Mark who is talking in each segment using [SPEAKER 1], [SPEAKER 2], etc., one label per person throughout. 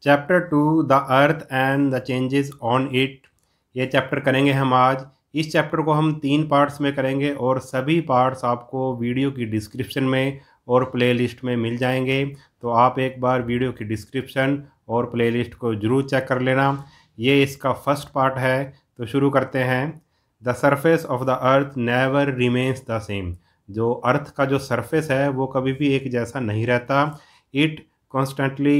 [SPEAKER 1] Chapter 2 the earth and the changes on it. ये chapter करेंगे हम आज। इस चैप्टर को हम 3 पार्ट्स में करेंगे और सभी पार्ट्स आपको वीडियो की डिस्क्रिप्शन में और प्लेलिस्ट में मिल जाएंगे। तो आप एक बार वीडियो की डिस्क्रिप्शन और प्लेलिस्ट को ज़रूर चेक कर लेना। ये इसका फर्स्ट पार्ट है, तो शुरू करते हैं। The surface of the earth never remains the same. जो अर्थ का जो सरफेस है वो कभी भी एक जैसा नहीं रहता। It constantly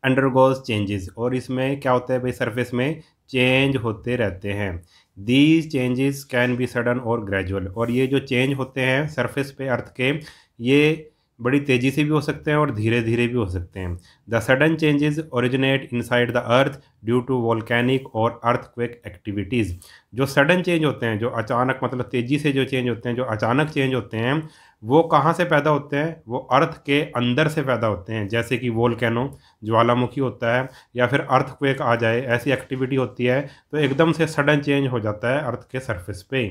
[SPEAKER 1] undergoes changes. और इसमें क्या होता है भाई, सरफेस में चेंज होते रहते हैं। These changes can be sudden और ग्रेजुअल। और ये जो चेंज होते हैं सरफेस पे अर्थ के, ये बड़ी तेज़ी से भी हो सकते हैं और धीरे धीरे भी हो सकते हैं। The sudden changes originate inside the earth due to volcanic और अर्थक्वेक एक्टिविटीज़। जो सडन चेंज होते हैं, जो अचानक मतलब तेज़ी से जो चेंज होते हैं, जो अचानक चेंज होते हैं, वो कहाँ से पैदा होते हैं? वो अर्थ के अंदर से पैदा होते हैं। जैसे कि वोल्केनो, ज्वालामुखी होता है, या फिर अर्थक्वेक आ जाए, ऐसी एक्टिविटी होती है तो एकदम से सडन चेंज हो जाता है अर्थ के सरफेस पे।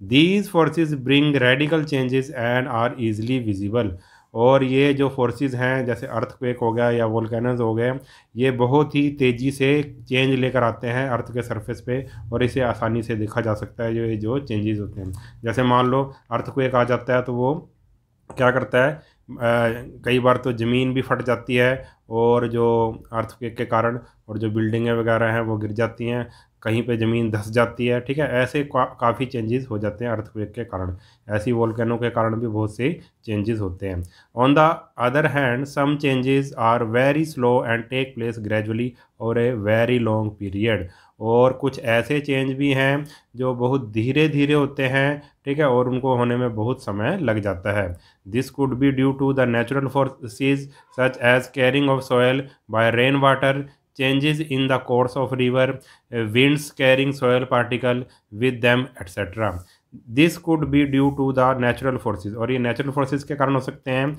[SPEAKER 1] These forces bring radical changes and are easily visible. और ये जो फोर्सेस हैं, जैसे अर्थक्वेक हो गया या वोल्केनोज हो गए, ये बहुत ही तेज़ी से चेंज लेकर आते हैं अर्थ के सरफेस पे और इसे आसानी से देखा जा सकता है। जो चेंजेस होते हैं, जैसे मान लो अर्थक्वेक आ जाता है तो वो क्या करता है, कई बार तो ज़मीन भी फट जाती है और जो अर्थक्वेक के कारण, और जो बिल्डिंगें वगैरह हैं वो गिर जाती हैं, कहीं पे ज़मीन धंस जाती है। ठीक है, ऐसे काफ़ी चेंजेस हो जाते हैं अर्थक्वेक के कारण। ऐसी वोल्केनो के कारण भी बहुत से चेंजेस होते हैं। On the other hand some changes are very slow and take place gradually और ए वेरी लॉन्ग पीरियड। और कुछ ऐसे चेंज भी हैं जो बहुत धीरे धीरे होते हैं, ठीक है, और उनको होने में बहुत समय लग जाता है। This could be due to the natural forces such as carrying off soil by rain water, changes in the course of river, winds carrying soil particle with them, etc. This could be due to the natural forces. और ये natural forces के कारण हो सकते हैं,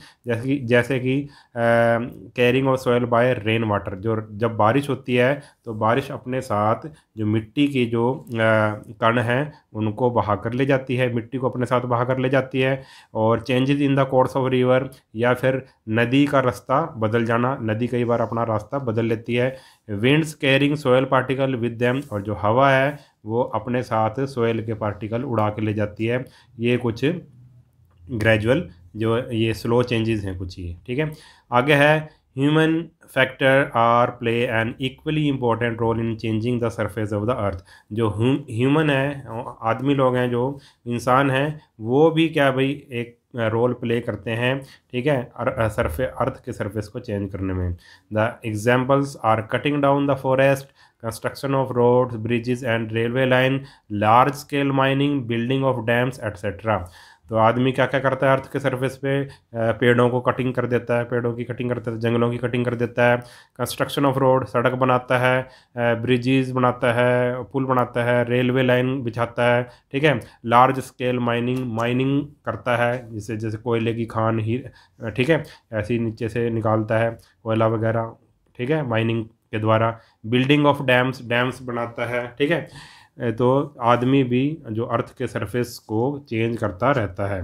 [SPEAKER 1] जैसे कि carrying off soil by rain water. जो जब बारिश होती है तो बारिश अपने साथ जो मिट्टी की जो कण हैं उनको बहा कर ले जाती है, मिट्टी को अपने साथ बहा कर ले जाती है। और changes in the course of river, या फिर नदी का रास्ता बदल जाना, नदी कई बार अपना रास्ता बदल लेती है। Winds carrying soil particle with them, और जो हवा है वो अपने साथ सोयल के पार्टिकल उड़ा के ले जाती है। ये कुछ ग्रेजुअल, जो ये स्लो चेंजेस हैं कुछ ये। ठीक है, आगे है human factor are play an equally important role in changing the surface of the earth. जो ह्यूमन है, आदमी लोग हैं, जो इंसान हैं, वो भी क्या भाई एक रोल प्ले करते हैं, ठीक है, अर्थ के सरफेस को चेंज करने में। The examples are cutting down the forest, construction of roads, bridges and railway line, large scale mining, building of dams, etcetera. तो आदमी क्या क्या करता है अर्थ के सरफेस पे? पेड़ों को कटिंग कर देता है, पेड़ों की कटिंग करता है, जंगलों की कटिंग कर देता है, कंस्ट्रक्शन ऑफ रोड, सड़क बनाता है, ब्रिजेस बनाता है, पुल बनाता है, रेलवे लाइन बिछाता है, ठीक है, लार्ज स्केल माइनिंग करता है, जैसे कोयले की खान ही, ठीक है, ऐसे ही नीचे से निकालता है कोयला वगैरह, ठीक है, माइनिंग के द्वारा। बिल्डिंग ऑफ डैम्स बनाता है, ठीक है। तो आदमी भी जो अर्थ के सरफेस को चेंज करता रहता है।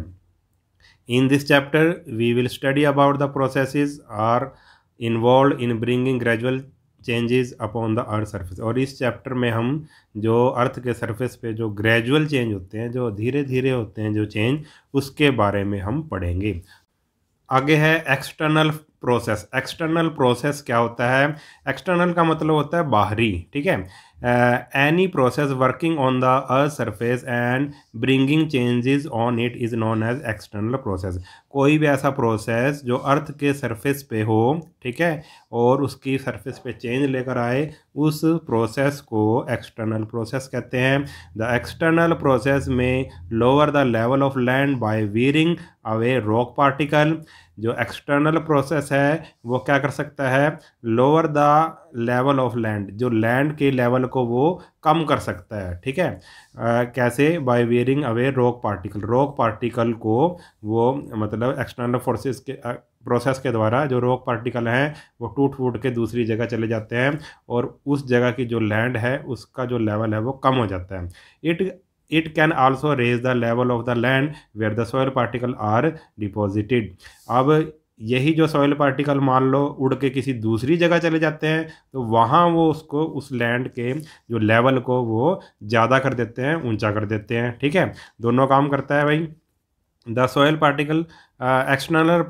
[SPEAKER 1] In this chapter we will study about the processes are involve in bringing gradual changes upon the earth surface. और इस चैप्टर में हम जो अर्थ के सरफेस पे जो ग्रेजुअल चेंज होते हैं, जो धीरे धीरे होते हैं जो चेंज, उसके बारे में हम पढ़ेंगे। आगे है एक्सटर्नल प्रोसेस। एक्सटर्नल प्रोसेस क्या होता है? एक्सटर्नल का मतलब होता है बाहरी, ठीक है। Any process working on the earth surface and bringing changes on it is known as external process. कोई भी ऐसा प्रोसेस जो अर्थ के सरफेस पे हो, ठीक है, और उसकी सरफेस पे चेंज लेकर आए, उस प्रोसेस को एक्सटर्नल प्रोसेस कहते हैं। The external process may lower the level of land by wearing away rock particle. जो एक्सटर्नल प्रोसेस है वो क्या कर सकता है? Lower the level of land, जो लैंड के लेवल को वो कम कर सकता है, ठीक है। कैसे? By wearing away rock particle को वो मतलब एक्सटर्नल फोर्सेस के प्रोसेस के द्वारा जो रॉक पार्टिकल हैं वो टूट फूट के दूसरी जगह चले जाते हैं और उस जगह की जो लैंड है उसका जो लेवल है वो कम हो जाता है। It can also raise the level of the land where the soil particle are deposited. अब यही जो सॉइल पार्टिकल मान लो उड़ के किसी दूसरी जगह चले जाते हैं, तो वहाँ वो उसको उस लैंड के जो लेवल को वो ज़्यादा कर देते हैं, ऊंचा कर देते हैं। ठीक है, दोनों काम करता है भाई। The soil particle external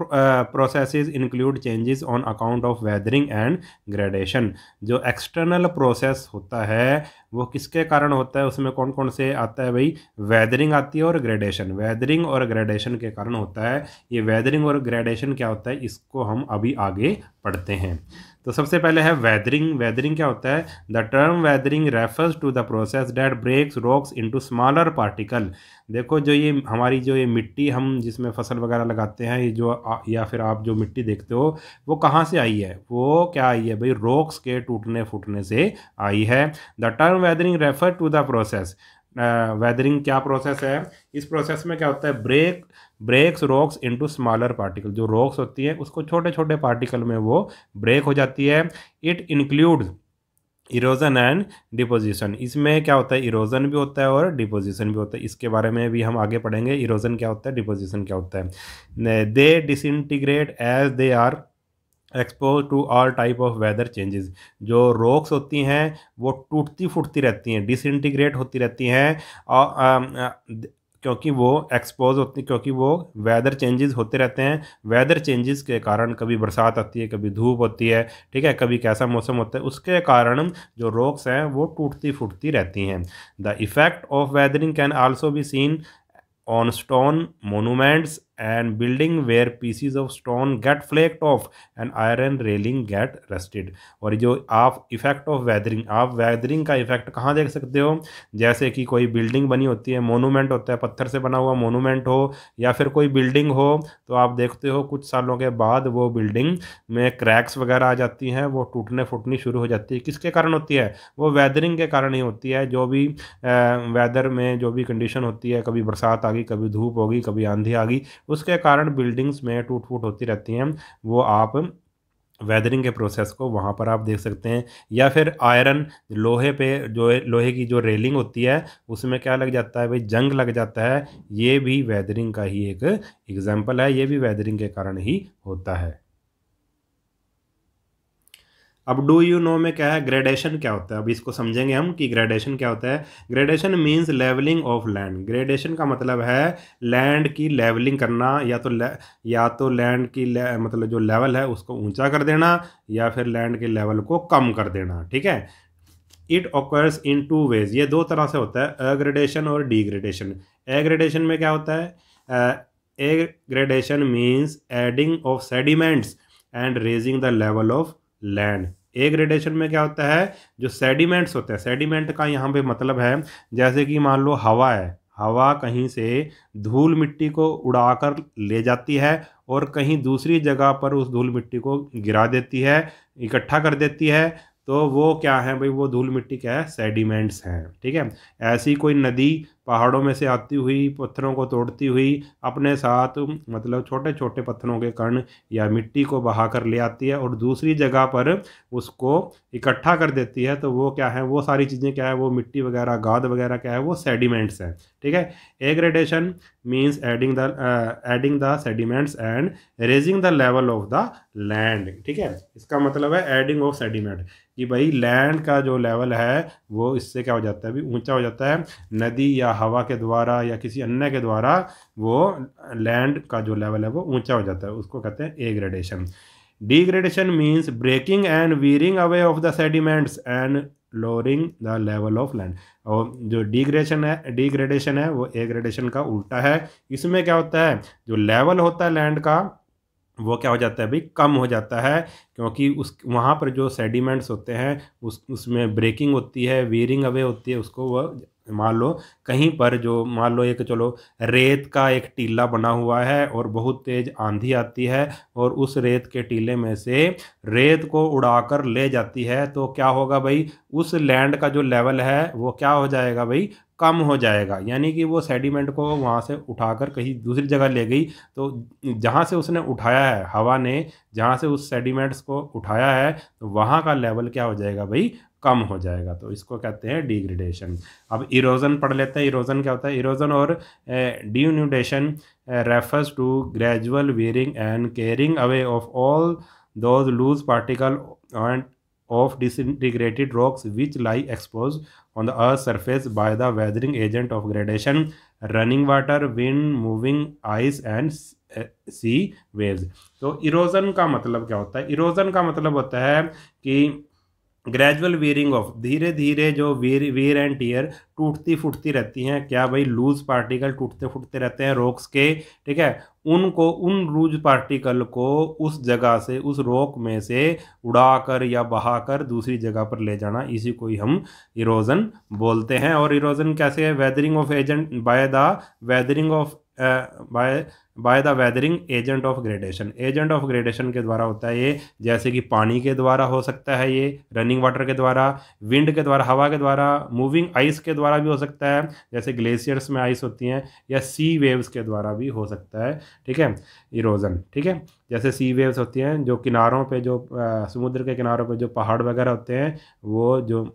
[SPEAKER 1] processes include changes on account of weathering and gradation। जो एक्सटर्नल प्रोसेस होता है वो किसके कारण होता है, उसमें कौन कौन से आता है भाई? वेदरिंग आती है और ग्रेडेशन। वेदरिंग और ग्रेडेशन के कारण होता है। ये वेदरिंग और ग्रेडेशन क्या होता है, इसको हम अभी आगे पढ़ते हैं। तो सबसे पहले है वेदरिंग। वेदरिंग क्या होता है? The term weathering refers to the process that breaks rocks into smaller particle. देखो जो ये हमारी जो ये मिट्टी हम जिसमें फसल वगैरह लगाते हैं, ये जो या फिर आप जो मिट्टी देखते हो वो कहाँ से आई है? वो क्या आई है भाई? रॉक्स के टूटने फूटने से आई है। The term weathering refer to the process. Weathering क्या प्रोसेस है? इस प्रोसेस में क्या होता है? Breaks rocks into smaller particle. जो रॉक्स होती है उसको छोटे छोटे पार्टिकल में वो ब्रेक हो जाती है। It includes erosion and deposition. इसमें क्या होता है? इरोजन भी होता है और डिपोजिशन भी होता है। इसके बारे में भी हम आगे पढ़ेंगे, इरोजन क्या होता है, डिपोजिशन क्या होता है। They disintegrate as they are expose to all type of weather changes. जो रॉक्स होती हैं वो टूटती फूटती रहती हैं, डिसइंटीग्रेट होती रहती हैं, और क्योंकि वो एक्सपोज होती, क्योंकि वो वेदर चेंजेस होते रहते हैं। वेदर चेंजेस के कारण कभी बरसात आती है, कभी धूप होती है, ठीक है, कभी कैसा मौसम होता है, उसके कारण जो रॉक्स हैं वो टूटती फूटती रहती हैं। The effect of weathering can also be seen on stone monuments and building where pieces of stone get flaked off and iron railing get rusted। और जो आप इफेक्ट ऑफ वेदरिंग, आप वेदरिंग का इफेक्ट कहाँ देख सकते हो? जैसे कि कोई बिल्डिंग बनी होती है, मोनूमेंट होता है, पत्थर से बना हुआ मोनूमेंट हो या फिर कोई बिल्डिंग हो, तो आप देखते हो कुछ सालों के बाद वो बिल्डिंग में क्रैक्स वगैरह आ जाती हैं, वो टूटने फूटनी शुरू हो जाती है। किसके कारण होती है? वो वेदरिंग के कारण ही होती है। जो भी वेदर में जो भी कंडीशन होती है, कभी बरसात आ गई, कभी धूप होगी, कभी आंधी आ गई, उसके कारण बिल्डिंग्स में टूट फूट होती रहती हैं। वो आप वेदरिंग के प्रोसेस को वहाँ पर आप देख सकते हैं। या फिर आयरन, लोहे पे जो लोहे की जो रेलिंग होती है उसमें क्या लग जाता है भाई? जंग लग जाता है। ये भी वेदरिंग का ही एक एग्जाम्पल है, ये भी वेदरिंग के कारण ही होता है। अब डू यू नो में क्या है? ग्रेडेशन क्या होता है? अब इसको समझेंगे हम कि ग्रेडेशन क्या होता है। Gradation means levelling of land. Gradation का मतलब है लैंड की लेवलिंग करना, या तो लैंड की मतलब जो लेवल है उसको ऊंचा कर देना, या फिर लैंड के लेवल को कम कर देना। ठीक है, it occurs in two ways. ये दो तरह से होता है, अग्रेडेशन और डीग्रेडेशन। एग्रेडेशन में क्या होता है? Aggradation means adding of sediments and raising the level of land. A gradation में क्या होता है? जो सेडिमेंट्स होते हैं, सेडिमेंट का यहाँ पे मतलब है जैसे कि मान लो हवा है, हवा कहीं से धूल मिट्टी को उड़ाकर ले जाती है और कहीं दूसरी जगह पर उस धूल मिट्टी को गिरा देती है, इकट्ठा कर देती है। तो वो क्या है भाई? वो धूल मिट्टी क्या है? सेडिमेंट्स हैं। ठीक है, ऐसी कोई नदी पहाड़ों में से आती हुई पत्थरों को तोड़ती हुई अपने साथ मतलब छोटे छोटे पत्थरों के कण या मिट्टी को बहाकर ले आती है और दूसरी जगह पर उसको इकट्ठा कर देती है, तो वो क्या है? वो सारी चीज़ें क्या है? वो मिट्टी वगैरह, गाद वगैरह क्या है? वो सेडिमेंट्स हैं। ठीक है, aggradation means adding the sediments and raising the level of the land. ठीक है, इसका मतलब है एडिंग ऑफ सेडिमेंट, कि भाई लैंड का जो लेवल है वो इससे क्या हो जाता है? भी ऊंचा हो जाता है। नदी या हवा के द्वारा या किसी अन्य के द्वारा वो लैंड का जो लेवल है वो ऊंचा हो जाता है, उसको कहते हैं aggradation. Degradation means breaking and wearing away of the sediments and lowering the level of land. और जो डिग्रेडेशन है वो एग्रेडेशन का उल्टा है। इसमें क्या होता है? जो लेवल होता है लैंड का वो क्या हो जाता है भाई? कम हो जाता है, क्योंकि उस वहाँ पर जो सेडिमेंट्स होते हैं उसमें ब्रेकिंग होती है, वेयरिंग अवे होती है। उसको वह मान लो कहीं पर जो मान लो एक चलो रेत का एक टीला बना हुआ है और बहुत तेज़ आंधी आती है और उस रेत के टीले में से रेत को उड़ाकर ले जाती है, तो क्या होगा भाई? उस लैंड का जो लेवल है वो क्या हो जाएगा भाई? कम हो जाएगा। यानी कि वो सेडिमेंट को वहाँ से उठाकर कहीं दूसरी जगह ले गई, तो जहाँ से उसने उठाया है, हवा ने जहाँ से उस सेडिमेंट्स को उठाया है, तो वहाँ का लेवल क्या हो जाएगा भाई? कम हो जाएगा, तो इसको कहते हैं डिग्रेडेशन। अब इरोजन पढ़ लेते हैं। इरोजन क्या होता है? इरोजन और denudation refers to gradual wearing and carrying away of all those loose particle and of disintegrated rocks which lie exposed on the earth's surface by the weathering agent of gradation, running water, wind, moving ice and sea waves। तो erosion का मतलब क्या होता है? Erosion का मतलब होता है कि ग्रेजुअल वेयरिंग ऑफ, धीरे धीरे जो वेयर एंड टीयर, टूटती फूटती रहती हैं। क्या भाई? लूज पार्टिकल टूटते फूटते रहते हैं रॉक्स के, ठीक है। उनको, उन लूज पार्टिकल को उस जगह से, उस रॉक में से उड़ाकर या बहाकर दूसरी जगह पर ले जाना, इसी को ही हम इरोजन बोलते हैं। और इरोजन कैसे है? Weathering of agent by the weathering of by the weathering agent of gradation. Agent of gradation के द्वारा होता है ये, जैसे कि पानी के द्वारा हो सकता है ये, रनिंग वाटर के द्वारा, विंड के द्वारा, हवा के द्वारा, मूविंग आइस के द्वारा भी हो सकता है, जैसे ग्लेशियर्स में आइस होती हैं, या सी वेव्स के द्वारा भी हो सकता है, ठीक है, इरोजन, ठीक है। जैसे सी वेव्स होती हैं जो किनारों पे, जो समुद्र के किनारों पे जो पहाड़ वगैरह होते हैं, वो जो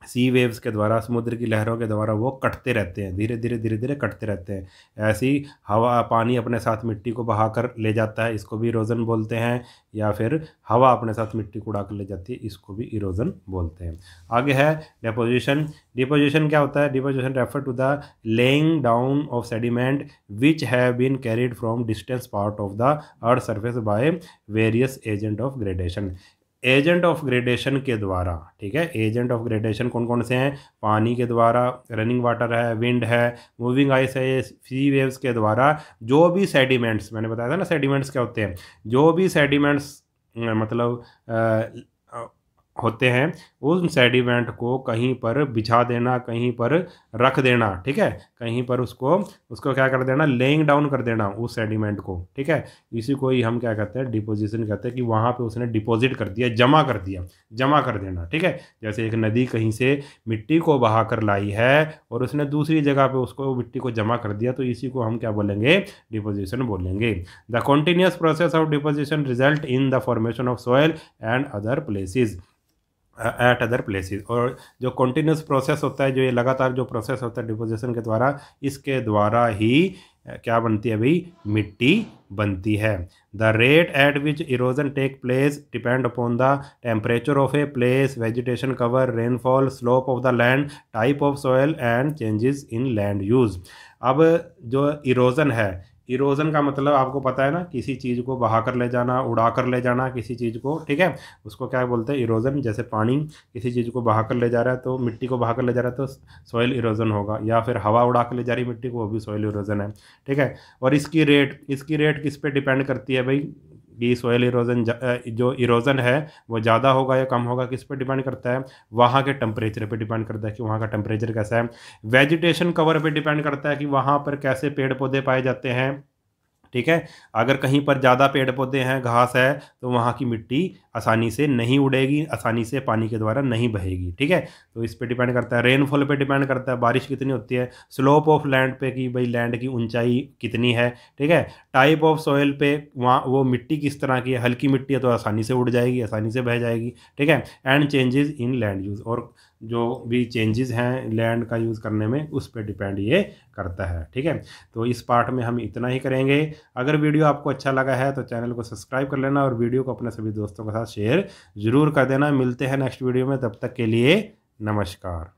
[SPEAKER 1] सी वेव्स के द्वारा, समुद्र की लहरों के द्वारा वो कटते रहते हैं, धीरे धीरे धीरे धीरे कटते रहते हैं। ऐसी हवा, पानी अपने साथ मिट्टी को बहाकर ले जाता है, इसको भी इरोजन बोलते हैं। या फिर हवा अपने साथ मिट्टी को उड़ा कर ले जाती है, इसको भी इरोजन बोलते हैं। आगे है डिपोजिशन। डिपोजिशन क्या होता है? Deposition refer to the laying down of sediment which have been carried from distance part of the earth surface by various agent of gradation. Agent of gradation के द्वारा, ठीक है। एजेंट ऑफ ग्रेडेशन कौन कौन से हैं? पानी के द्वारा, रनिंग वाटर है, विंड है, मूविंग आइस है, सी वेव्स के द्वारा जो भी सेडिमेंट्स, मैंने बताया था ना सेडिमेंट्स क्या होते हैं, जो भी सेडिमेंट्स मतलब होते हैं, उन सेडिमेंट को कहीं पर बिछा देना, कहीं पर रख देना, ठीक है, कहीं पर उसको क्या कर देना? लेइंग डाउन कर देना उस सेडिमेंट को, ठीक है। इसी को ही हम क्या कहते हैं? डिपोजिशन कहते हैं, कि वहाँ पे उसने डिपॉजिट कर दिया, जमा कर दिया, जमा कर देना, ठीक है। जैसे एक नदी कहीं से मिट्टी को बहा कर लाई है और उसने दूसरी जगह पर उसको मिट्टी को जमा कर दिया, तो इसी को हम क्या बोलेंगे? डिपोजिशन बोलेंगे। The continuous process of deposition result in the formation of soil and other places at other places. और जो कॉन्टीन्यूस प्रोसेस होता है, जो ये लगातार जो प्रोसेस होता है डिपोजिशन के द्वारा, इसके द्वारा ही क्या बनती है भाई? मिट्टी बनती है। The rate at which erosion take place depend upon the temperature of a place, vegetation cover, rainfall, slope of the land, type of soil and changes in land use. अब जो इरोजन है, इरोजन का मतलब आपको पता है ना, किसी चीज़ को बहा कर ले जाना, उड़ा कर ले जाना किसी चीज़ को, ठीक है, उसको क्या बोलते हैं? इरोजन। जैसे पानी किसी चीज़ को बहा कर ले जा रहा है, तो मिट्टी को बहा कर ले जा रहा है, तो सॉइल इरोजन होगा। या फिर हवा उड़ा कर ले जा रही मिट्टी को, वो भी सॉइल इरोजन है, ठीक है। और इसकी रेट किस पे डिपेंड करती है भाई? कि सॉइल इरोजन, जो इरोजन है वो ज़्यादा होगा या कम होगा, किस पे डिपेंड करता है? वहाँ के टेम्परेचर पे डिपेंड करता है कि वहाँ का टेम्परेचर कैसा है। वेजिटेशन कवर पे डिपेंड करता है कि वहाँ पर कैसे पेड़ पौधे पाए जाते हैं, ठीक है। अगर कहीं पर ज़्यादा पेड़ पौधे हैं, घास है, तो वहाँ की मिट्टी आसानी से नहीं उड़ेगी, आसानी से पानी के द्वारा नहीं बहेगी, ठीक है। तो इस पे डिपेंड करता है। रेनफॉल पे डिपेंड करता है, बारिश कितनी होती है। स्लोप ऑफ लैंड पे, कि भाई लैंड की ऊंचाई कितनी है, ठीक है। टाइप ऑफ सॉइल पे, वहाँ वो मिट्टी किस तरह की है, हल्की मिट्टी है तो आसानी से उड़ जाएगी, आसानी से बह जाएगी, ठीक है। And changes in land use, और जो भी चेंजेस हैं लैंड का यूज़ करने में, उस पर डिपेंड ये करता है, ठीक है। तो इस पार्ट में हम इतना ही करेंगे। अगर वीडियो आपको अच्छा लगा है तो चैनल को सब्सक्राइब कर लेना और वीडियो को अपने सभी दोस्तों के साथ शेयर ज़रूर कर देना। मिलते हैं नेक्स्ट वीडियो में, तब तक के लिए नमस्कार।